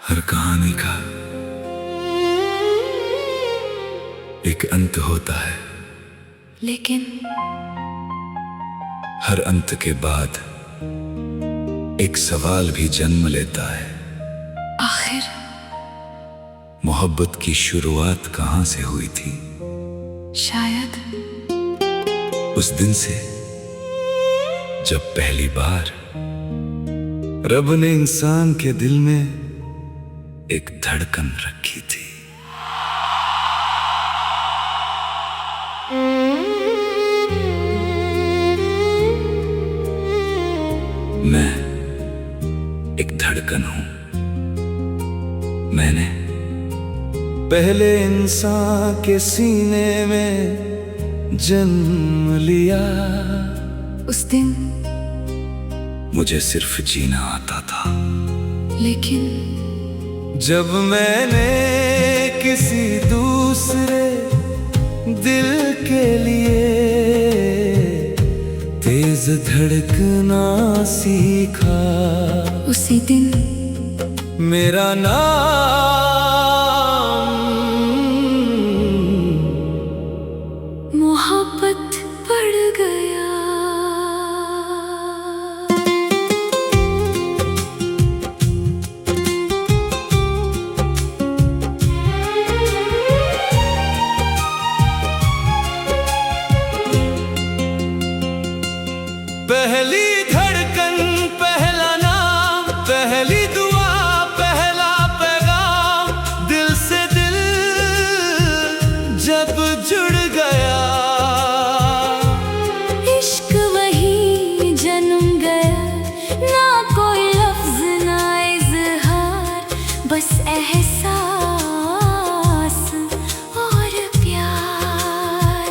हर कहानी का एक अंत होता है, लेकिन हर अंत के बाद एक सवाल भी जन्म लेता है। आखिर मोहब्बत की शुरुआत कहाँ से हुई थी? शायद उस दिन से जब पहली बार रब ने इंसान के दिल में एक धड़कन रखी थी। मैं एक धड़कन हूं। मैंने पहले इंसान के सीने में जन्म लिया। उस दिन मुझे सिर्फ जीना आता था, लेकिन जब मैंने किसी दूसरे दिल के लिए तेज धड़कना सीखा, उसी दिन मेरा नाम मोहब्बत पड़ गया। पहली धड़कन, पहला नाम, पहली दुआ, पहला पैगाम, दिल से दिल जब जुड़ गया, इश्क वही जन्म गया, ना कोई लफ्ज ना इज़हार, बस एहसास और प्यार।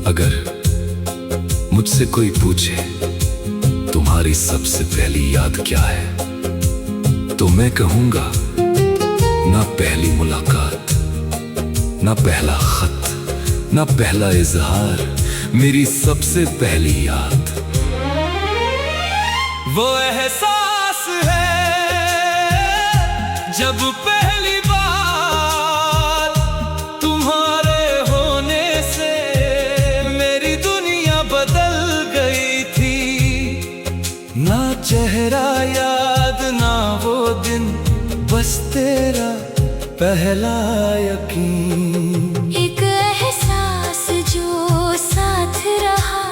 अगर मुझसे कोई पूछे तुम्हारी सबसे पहली याद क्या है, तो मैं कहूंगा ना पहली मुलाकात, ना पहला खत, ना पहला इजहार। मेरी सबसे पहली याद वो एहसास है जब पहली बार तुम्हारे होने से मेरी दुनिया बदल गई थी। ना चेहरा याद, ना वो दिन, बस तेरा पहला यकीन। एक एहसास जो साथ रहा,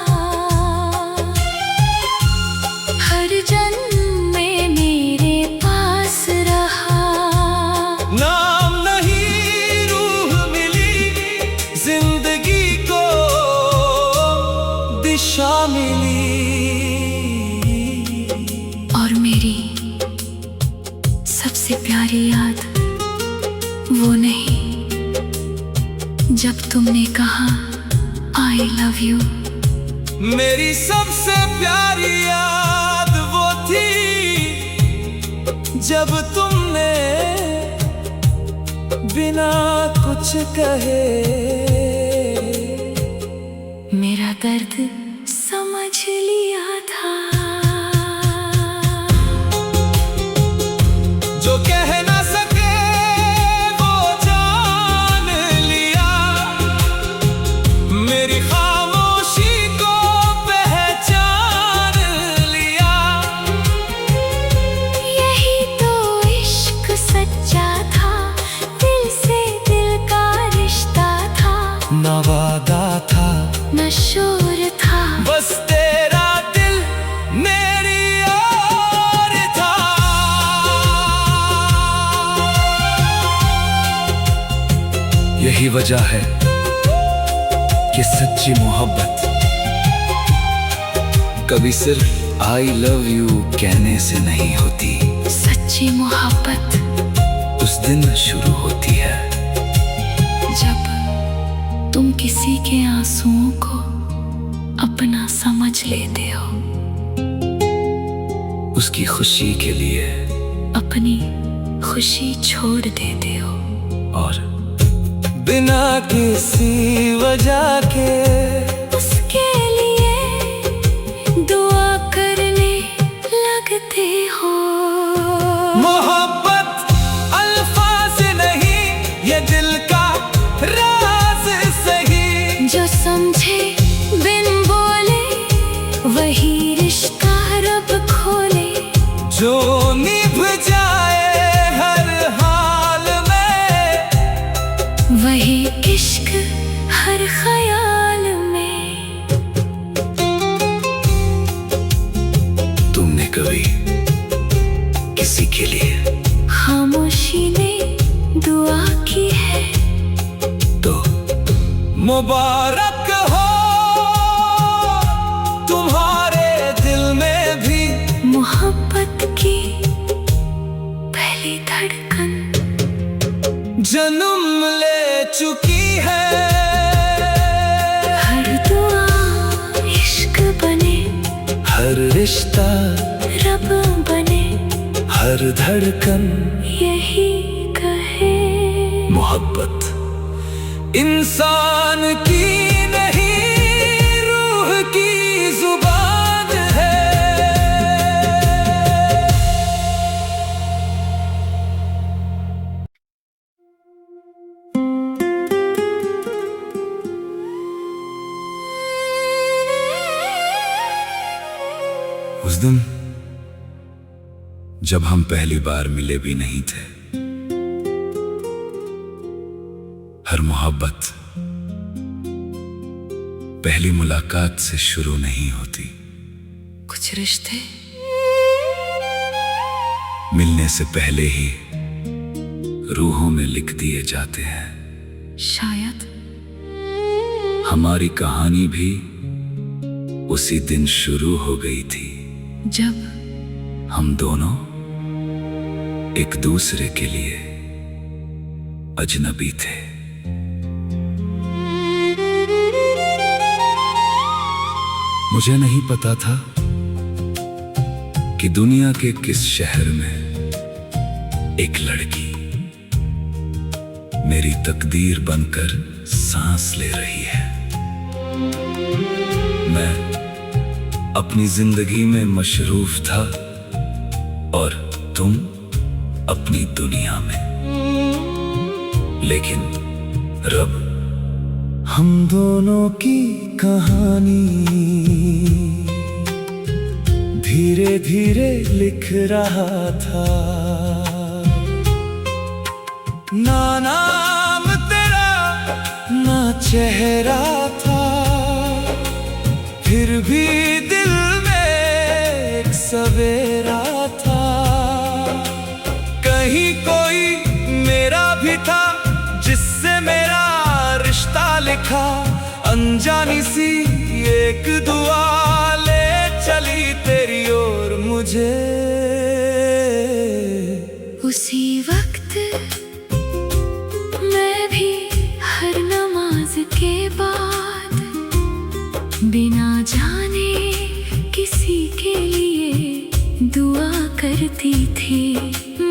हर जन्म में मेरे पास रहा। नाम नहीं रूह मिली, जिंदगी को दिशा मिली। और मेरी सबसे प्यारी याद वो नहीं जब तुमने कहा आई लव यू। मेरी सबसे प्यारी याद वो थी जब तुमने बिना कुछ कहे मेरा दर्द समझ लिया था। जो कह ना सके वो जान लिया, मेरी खामोशी को पहचान लिया। यही तो इश्क सच्चा था, दिल से दिल का रिश्ता था। ना वादा था, न शोर था, बस तेरा दिल मेरी ओर था। यही वजह है कि सच्ची मोहब्बत कभी सिर्फ आई लव यू कहने से नहीं होती। सच्ची मोहब्बत उस दिन शुरू होती है जब तुम किसी के आंसुओं को अपना समझ लेते हो, उसकी खुशी के लिए अपनी खुशी छोड़ देते हो, और बिना किसी वजह के उसके लिए दुआ करने लगते हो। कभी किसी के लिए खामोशी ने दुआ की है तो मुबारक हो तुम्हारे दिल में भी मोहब्बत की पहली धड़कन जन्म ले चुकी है। हर दुआ इश्क बने, हर रिश्ता रब बने, हर धड़कन यही कहे मोहब्बत इंसान की नहीं रूह की जुबान है। उस दिन जब हम पहली बार मिले भी नहीं थे, हर मोहब्बत पहली मुलाकात से शुरू नहीं होती। कुछ रिश्ते मिलने से पहले ही रूहों में लिख दिए जाते हैं। शायद हमारी कहानी भी उसी दिन शुरू हो गई थी जब हम दोनों एक दूसरे के लिए अजनबी थे। मुझे नहीं पता था कि दुनिया के किस शहर में एक लड़की मेरी तकदीर बनकर सांस ले रही है। मैं अपनी जिंदगी में मशरूफ था और तुम अपनी दुनिया में, लेकिन रब हम दोनों की कहानी धीरे धीरे लिख रहा था। ना नाम तेरा ना चेहरा था, फिर भी दिल में एक सवेरा था। कहीं कोई मेरा भी था जिससे मेरा रिश्ता लिखा। अनजानी सी एक दुआ ले चली तेरी ओर मुझे। उसी वक्त मैं भी हर नमाज के बाद बिना जाने किसी के लिए दुआ करती थी।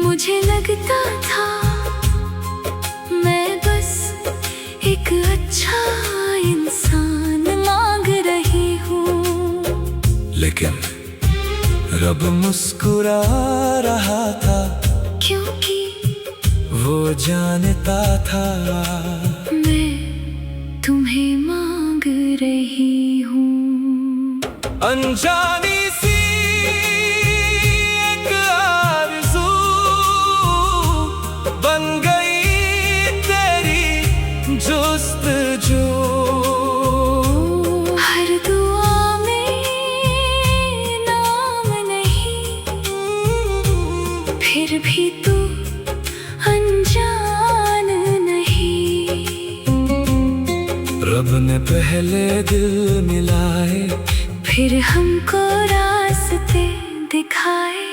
मुझे लगता था मैं बस एक अच्छा इंसान मांग रही हूँ, लेकिन रब मुस्कुरा रहा था क्योंकि वो जानता था मैं तुम्हें मांग रही हूँ। अनजानी सी एक आरज़ू बन गई तेरी जुस्तजू। हर दुआ में नाम नहीं, फिर भी तू अनजान नहीं। रब ने पहले दिल मिलाए, फिर हमको रास्ते दिखाए।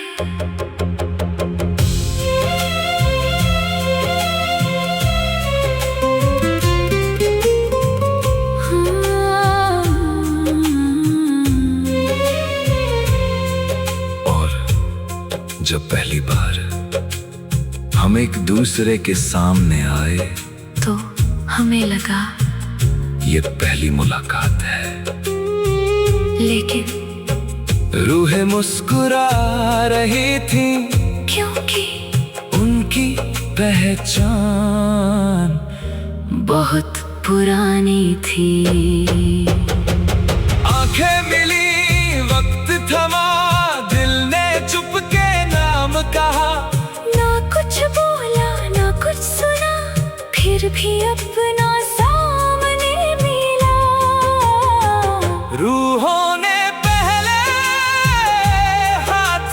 और जब पहली बार हम एक दूसरे के सामने आए तो हमें लगा ये पहली मुलाकात है, लेकिन रूहें मुस्कुरा रही थी क्योंकि उनकी पहचान बहुत पुरानी थी। आंखें मिली वक्त थमा, दिल ने चुपके नाम कहा। ना कुछ बोला ना कुछ सुना, फिर भी अपना सामने मिला। रूहों ने पहले हाथ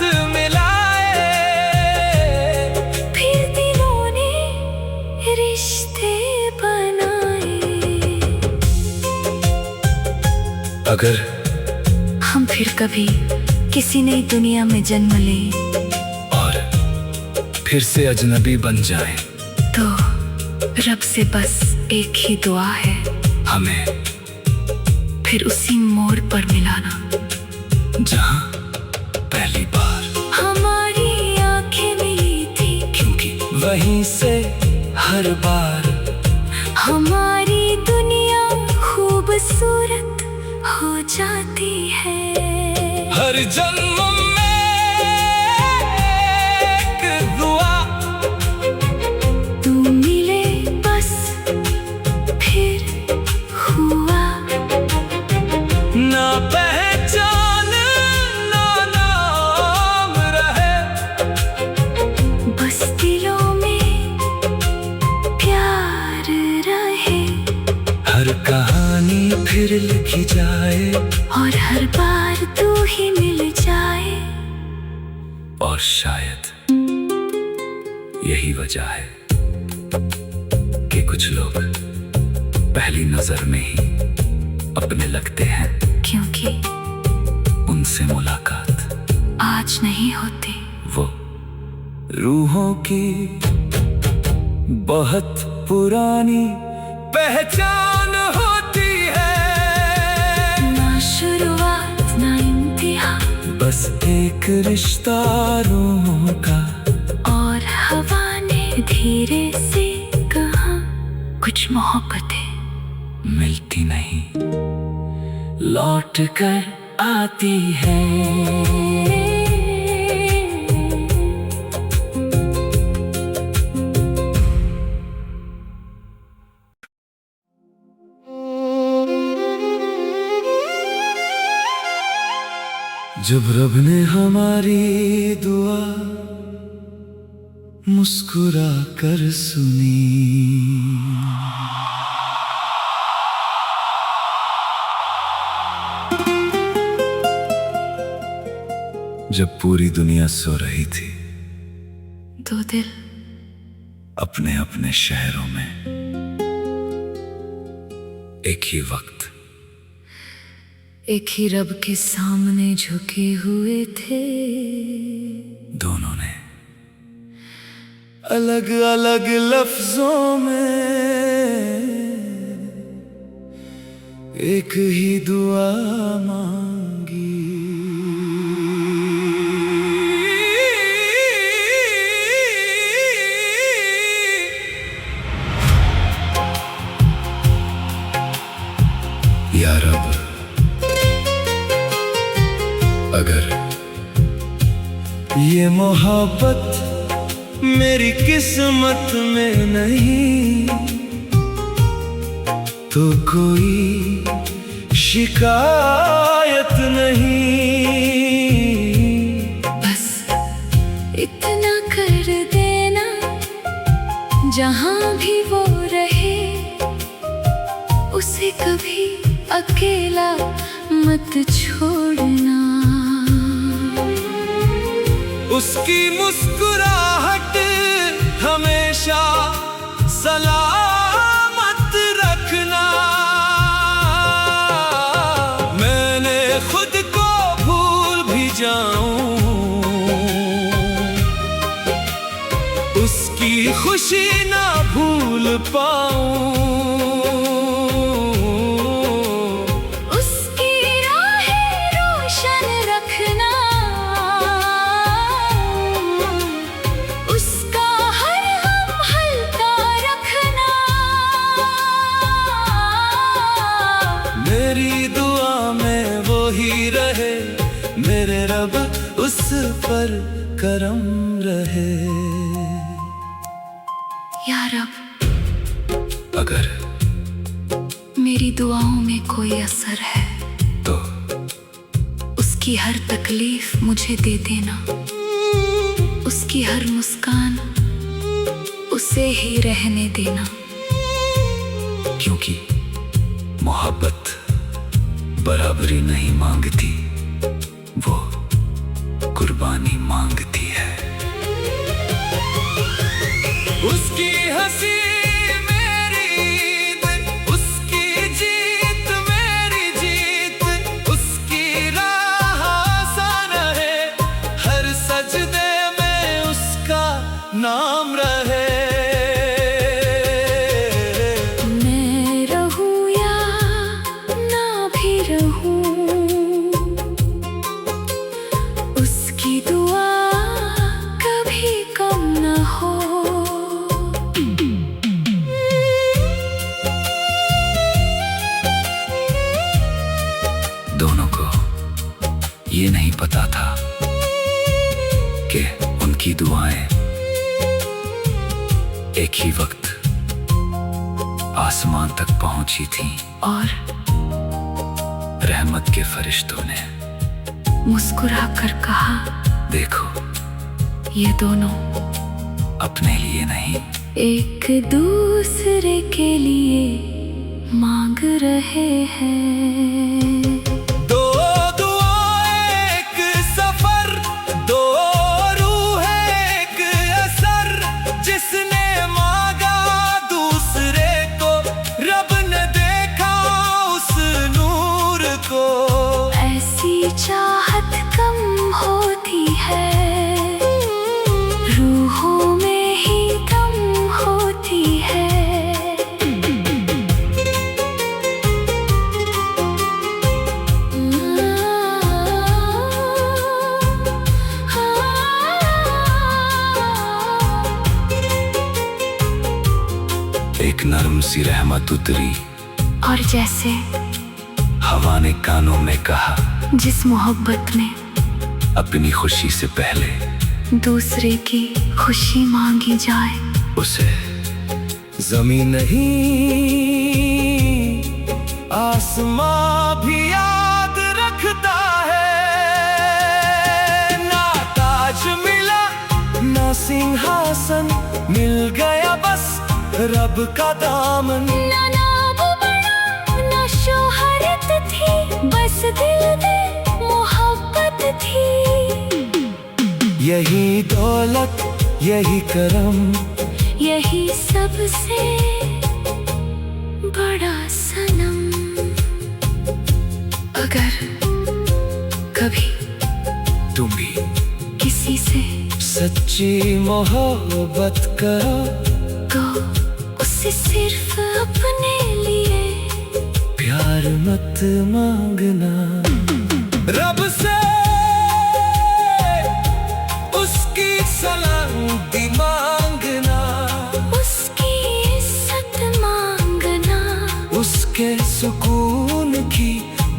अगर हम फिर कभी किसी नई दुनिया में जन्म लें और फिर से अजनबी बन जाएं, तो रब से बस एक ही दुआ है, हमें फिर उसी मोड़ पर मिलाना जहां पहली बार हमारी आंखें मिली थी। क्योंकि वहीं से हर बार हमारी दुनिया खूबसूरत हो जाती है। हर जन्म में एक दुआ, तू मिले बस फिर हुआ ना पहचान ना नाम रहे, बस दिलों में प्यार रहे। हर कहानी फिर लिखी जाए और हर बार तू ही मिल जाए। और शायद यही वजह है कि कुछ लोग पहली नजर में ही अपने लगते हैं, क्योंकि उनसे मुलाकात आज नहीं होती। वो रूहों की बहुत पुरानी पहचान होती है। ना शुरुआत ना इंतहा, बस एक रिश्ता रूहों का। और हवा ने धीरे से कहा, कुछ मोहब्बतें मिलती नहीं, लौट कर आती है। जब रब ने हमारी दुआ मुस्कुरा कर सुनी, जब पूरी दुनिया सो रही थी, दो दिल अपने अपने शहरों में एक ही वक्त एक ही रब के सामने झुके हुए थे। दोनों ने अलग अलग लफ्जों में एक ही दुआ मांगी। या रब, अगर ये मोहब्बत मेरी किस्मत में नहीं, तो कोई शिकायत नहीं। बस इतना कर देना, जहां भी वो रहे उसे कभी अकेला मत छोड़ना। उसकी मुस्कुराहट हमेशा सलामत रखना। मैंने खुद को भूल भी जाऊं, उसकी खुशी ना भूल पाऊं। मेरी दुआ में वो ही रहे, मेरे रब उस पर करम रहे। या रब, अगर मेरी दुआओं में कोई असर है तो उसकी हर तकलीफ मुझे दे देना। उसकी हर मुस्कान उसे ही रहने देना। क्योंकि मोहब्बत बराबरी नहीं मांगती, वो कुर्बानी मांगती है। उसकी हंसी मेरी ईद, उसकी जीत मेरी जीत। कि उनकी दुआएं एक ही वक्त आसमान तक पहुंची थीं और रहमत के फरिश्तों ने मुस्कुरा कर कहा, देखो ये दोनों अपने लिए नहीं, एक दूसरे के लिए मांग रहे हैं। दो दुआएं एक सफर, दो रूह एक असर, जिसने मांगा दूसरे को रब ने देखा उस नूर को। ऐसी चाहत कम होती है, रूहों में ही दम होती है। एक नरम सी रहमत उतरी और जैसे हवा ने कानों में कहा, जिस मोहब्बत में अपनी खुशी से पहले दूसरे की खुशी मांगी जाए, उसे जमीन नहीं आसमां भी याद रखता है। ना ताज मिला ना सिंहासन, मिल गया बस रब का दामन। ना नाम बड़ा ना शोहरत थी, बस दिल में मोहब्बत थी। यही दौलत यही करम, यही सबसे बड़ा सनम। अगर कभी तुम भी किसी से सच्ची मोहब्बत करो तो उसे सिर्फ अपने लिए प्यार मत मांगना। रब से उसकी सलामती मांगना, उसकी इज्जत मांगना, उसके सुकून की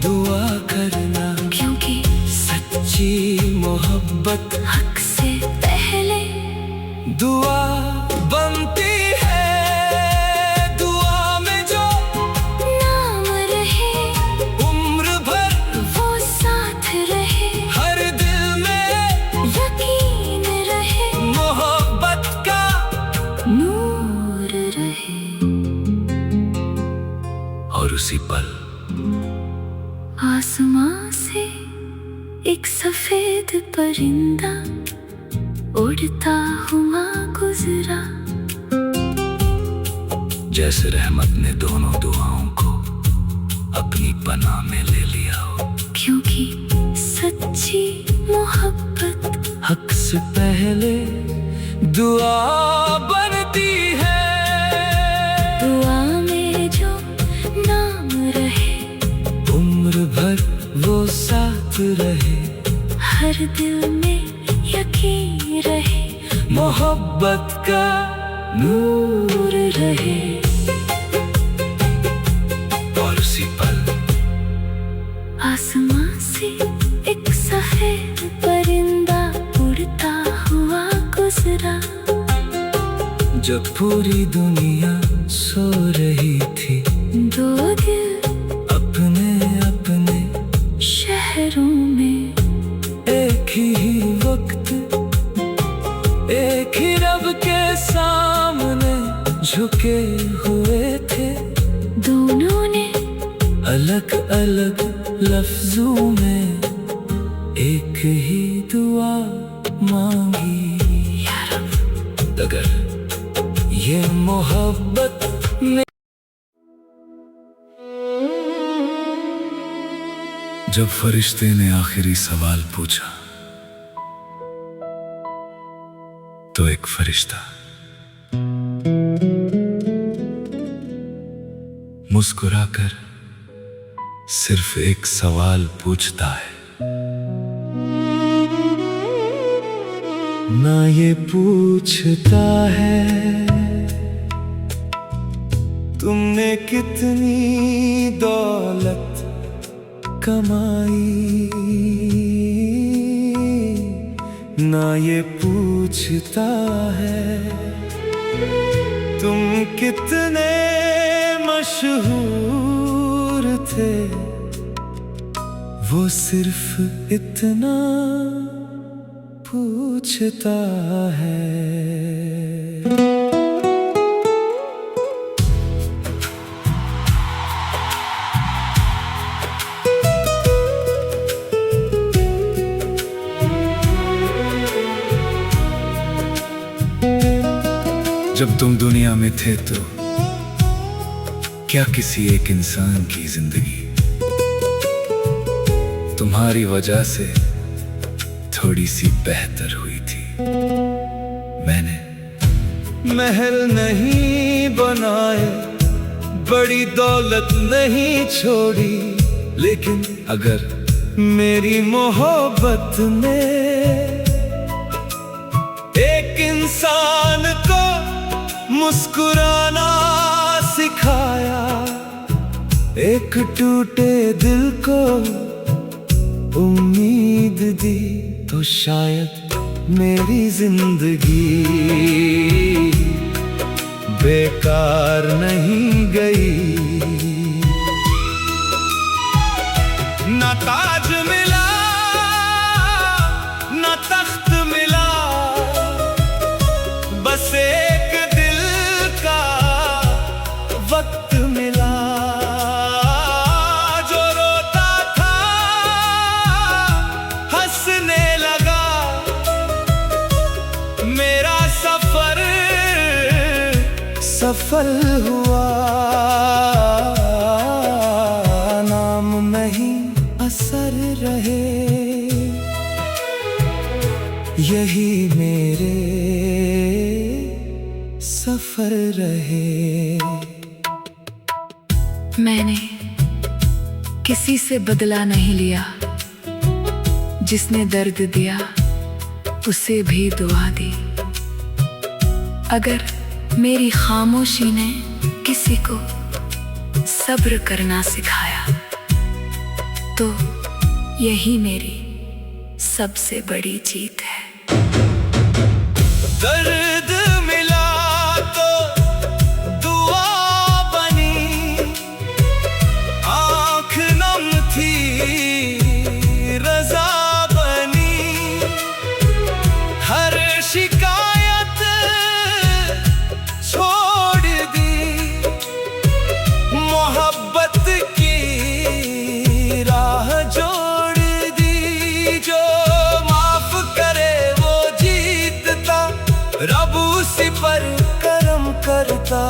दुआ करना। क्योंकि सच्ची मोहब्बत हक से पहले दुआ बनती है। दुआ में जो नाम रहे, उम्र भर वो साथ रहे, हर दिल में यकीन रहे, मोहब्बत का नूर रहे। और उसी पल आसमां से एक सफेद परिंदा उड़ता हुआ गुजरा। जैसे रहमत ने दोनों दुआओं को अपनी पनाह में ले लिया हो। क्योंकि सच्ची मोहब्बत हक से पहले दुआ बनती है। दुआ में जो नाम रहे, उम्र भर वो साथ रहे, हर दिल में यकीन रहे, मोहब्बत का नूर रहे। और उसी पल आसमां से एक सफेद परिंदा उड़ता हुआ गुजरा। जब पूरी दुनिया सो रही थी, दो दिल अपने अपने शहरों में एक ही वक्त एक ही रब के सामने झुके हुए थे। दोनों ने अलग अलग लफ्जों में एक ही दुआ मांगी। या रब, अगर ये मोहब्बत में जब फरिश्ते ने आखिरी सवाल पूछा तो एक फरिश्ता मुस्कुराकर सिर्फ एक सवाल पूछता है, ना ये पूछता है तुमने कितनी दौलत कमाई। ना ये पूछता है तुम कितने मशहूर थे, वो सिर्फ इतना पूछता है। जब तुम दुनिया में थे तो क्या किसी एक इंसान की जिंदगी तुम्हारी वजह से थोड़ी सी बेहतर हुई थी। मैंने महल नहीं बनाए, बड़ी दौलत नहीं छोड़ी, लेकिन अगर मेरी मोहब्बत ने एक इंसान को मुस्कुराना सिखाया, एक टूटे दिल को उम्मीद दी, तो शायद मेरी जिंदगी बेकार नहीं गई। ना ताज मिला ना तख्त मिला, बस एक दिल का वक्त मिला, जो रोता था हंसने लगा। मेरा सफर सफल हुआ, नाम नहीं असर रहे, यही मेरे सफर रहे। मैंने किसी से बदला नहीं लिया, जिसने दर्द दिया उसे भी दुआ दी। अगर मेरी खामोशी ने किसी को सब्र करना सिखाया, तो यही मेरी सबसे बड़ी जीत है। दर्द मिला तो दुआ बनी, आँख नम थी रज़ा बनी, हर शिकायत छोड़ दी, मोहब्बत की राह जोड़ दी। जो माफ करे वो जीतता, रब उसी पर करम करता।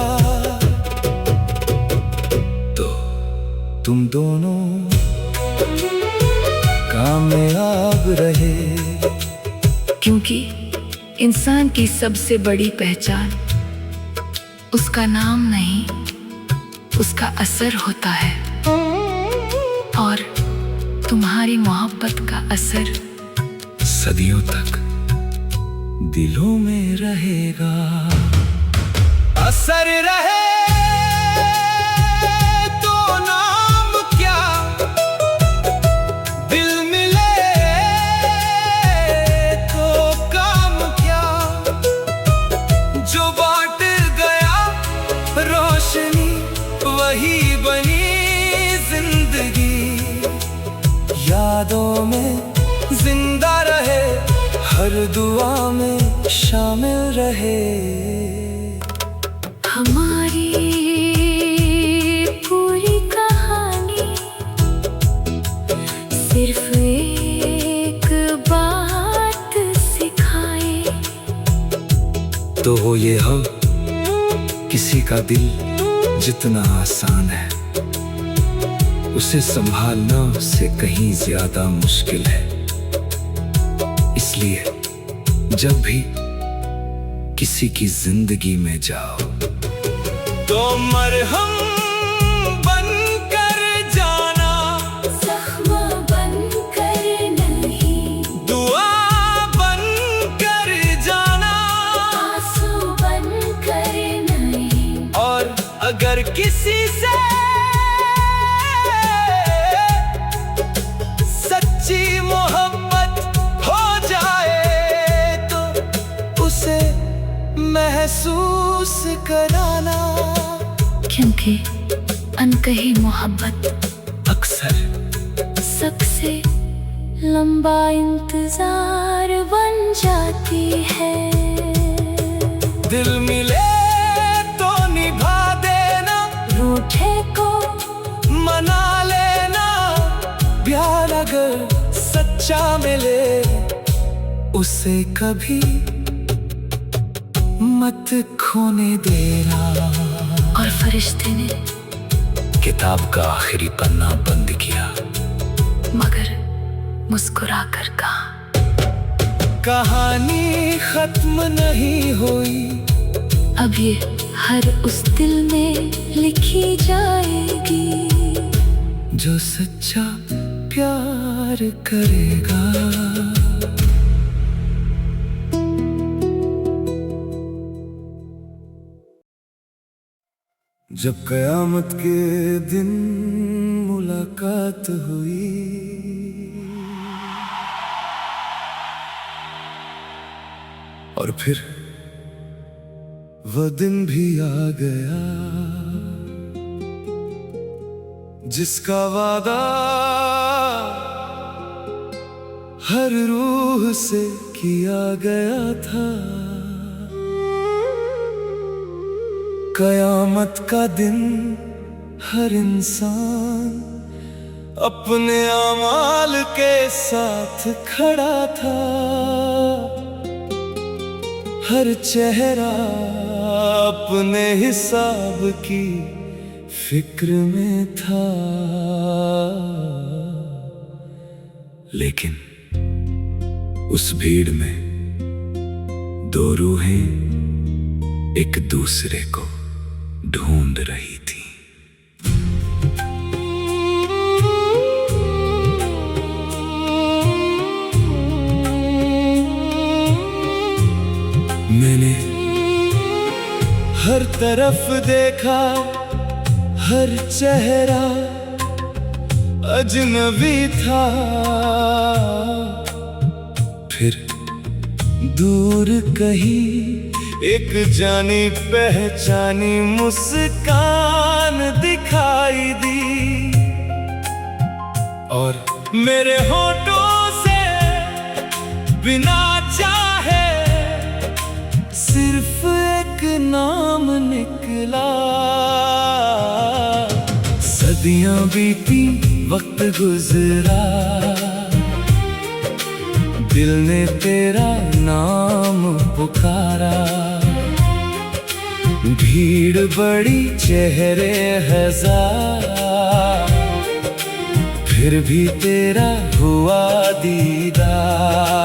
तो तुम दोनों कामयाब रहे, क्योंकि इंसान की सबसे बड़ी पहचान उसका नाम नहीं, उसका असर होता है। और तुम्हारी मोहब्बत का असर सदियों तक दिलों में रहेगा। असर रहे तो नाम क्या, दिल मिले तो काम क्या, जो बांट गया रोशनी वही बनी जिंदगी। यादों में जिंदा रहे, हर दुआ में शामिल रहे। हमारी पूरी कहानी सिर्फ एक बात सिखाए, तो वो ये हो, किसी का दिल जितना आसान है, उसे संभालना उससे कहीं ज्यादा मुश्किल है। इसलिए जब भी किसी की जिंदगी में जाओ, तो मरहम बनकर जाना, जख्म बनकर नहीं, दुआ बनकर जाना, आंसू बनकर नहीं। और अगर किसी से सच्ची मोहब्बत हो जाए, मुस्कराना, क्योंकि अनकही मोहब्बत अक्सर सबसे लंबा इंतजार बन जाती है। दिल मिले तो निभा देना, रूठे को मना लेना, प्यार अगर सच्चा मिले उसे कभी मत खोने देना। और फरिश्ते ने किताब का आखिरी पन्ना बंद किया, मगर मुस्कुरा कर कहा, कहानी खत्म नहीं हुई, अब ये हर उस दिल में लिखी जाएगी जो सच्चा प्यार करेगा। जब कयामत के दिन मुलाकात हुई, और फिर वो दिन भी आ गया जिसका वादा हर रूह से किया गया था। कयामत का दिन हर इंसान अपने अमाल के साथ खड़ा था, हर चेहरा अपने हिसाब की फिक्र में था। लेकिन उस भीड़ में दो रूहें एक दूसरे को ढूंढ रही थी। मैंने हर तरफ देखा, हर चेहरा अजनबी था, फिर दूर कहीं एक जानी पहचानी मुस्कान दिखाई दी, और मेरे होठों से बिना चाहे सिर्फ एक नाम निकला। सदियां बीती, वक्त गुजरा, दिल ने तेरा नाम पुकारा। भीड़ बड़ी, चेहरे हजार, फिर भी तेरा हुआ दीदार।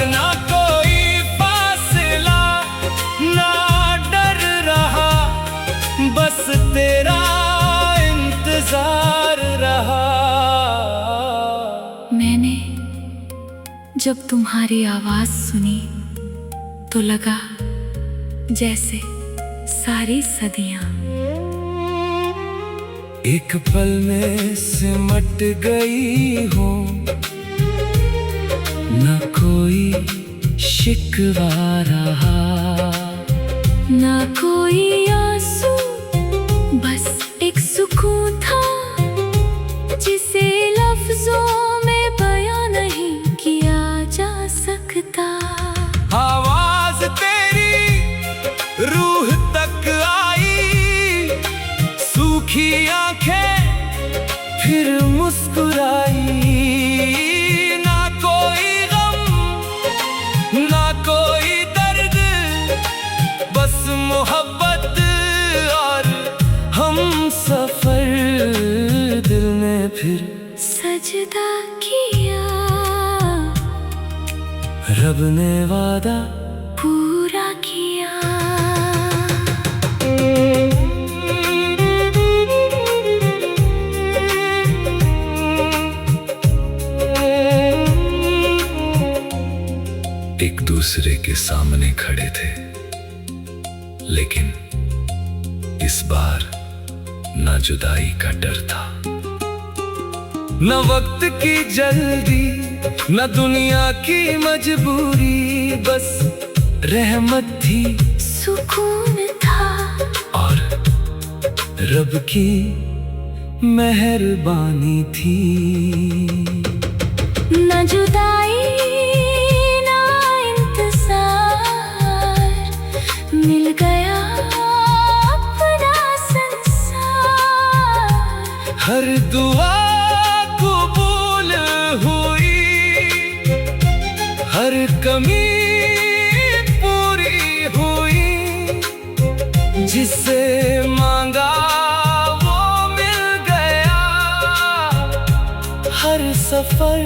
ना कोई फासला, ना डर रहा, बस तेरा इंतजार रहा। मैंने जब तुम्हारी आवाज सुनी तो लगा जैसे सारी सदियां एक पल में सिमट गई हो, न कोई शिकवा रहा, ना कोई आंसू, बस एक सुकून था जिसे लफ्जों में बयां नहीं किया जा सकता। आवाज तेरी रूह तक आई, सूखी आंखें फिर मुस्कुराई। ना कोई गम, ना कोई दर्द, बस मोहब्बत और हम सफर। दिल ने फिर सजदा किया, रब ने वादा पूरा किया। एक दूसरे के सामने खड़े थे, लेकिन इस बार ना जुदाई का डर था, न वक्त की जल्दी, न दुनिया की मजबूरी, बस रहमत थी, सुकून था। रब की मेहरबानी थी। न जुदाई ना इंतजार, मिल गया अपना संसार। हर दुआ कबूल हुई, हर कमी पूरी हुई। जिसे मांगा वो मिल गया, हर सफर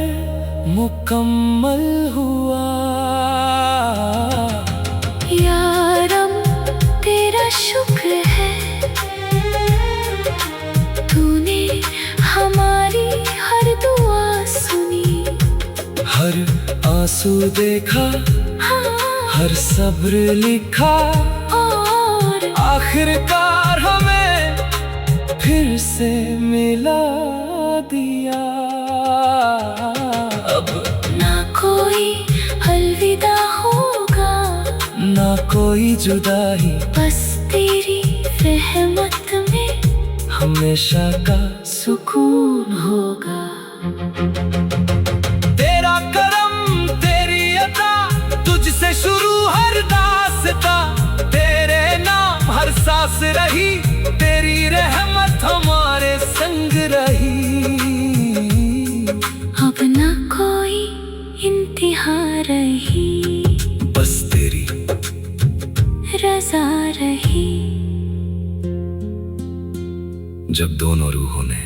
मुकम्मल हुआ। यारम तेरा शुक्र है, तूने हमारी हर दुआ सुनी। हर आंसू देखा, हर सब्र लिखा, और आखिरकार हमें फिर से मिला दिया। अब ना कोई अलविदा होगा, ना कोई जुदाई, बस तेरी रहमत में हमेशा का सुकून होगा। तेरा करम तेरी अता, तुझसे शुरू हर दास्ता। तेरे नाम हर सांस रही, तेरी रहमत हमारे संग रही। अब ना कोई इंतहा रही, बस तेरी रज़ा रही। जब दोनों रूहों ने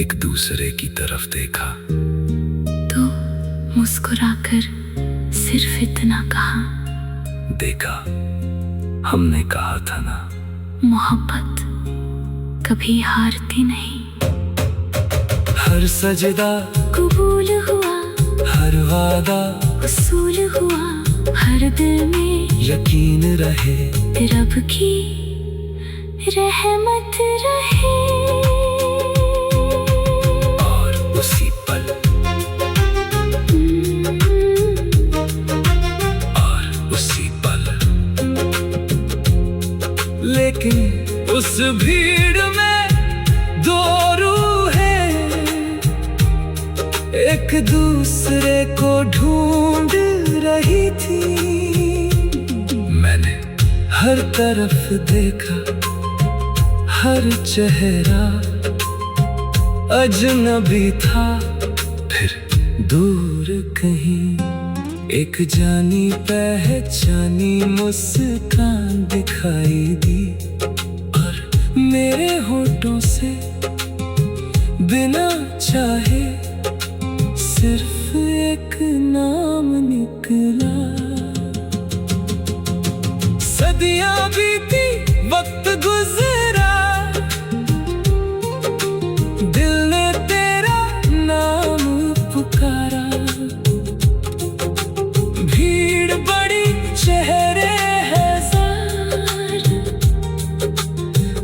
एक दूसरे की तरफ देखा, तो मुस्कुराकर सिर्फ इतना कहा, देखा हमने कहा था ना, मोहब्बत कभी हारती नहीं। हर सजदा कबूल हुआ, हर वादा वसूल हुआ। हर दिल में यकीन रहे, रब की रहमत रहे। और उसी पल, और उसी पल। लेकिन उस भीड़ में दो रूहें एक दूसरे को ढूंढ रही थी। मैंने हर तरफ देखा, हर चेहरा अजनबी था। फिर दूर कहीं एक जानी पहचानी मुस्कान दिखाई दी, और मेरे होठों से बिना चाहे सिर्फ एक नाम निकला। सदियां बीती, वक्त गुजरा, दिल ने तेरा नाम पुकारा। भीड़ बड़ी, चेहरे हजार,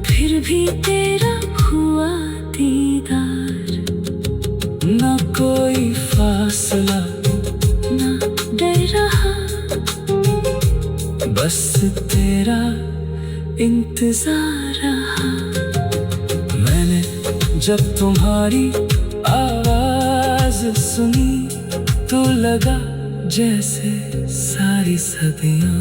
फिर भी तेरा हुआ दीदार। न कोई फासला, ना डर रहा, बस तेरा इंतजार रहा। मैंने जब तुम्हारी आवाज सुनी, तो लगा जैसे सारी सदियां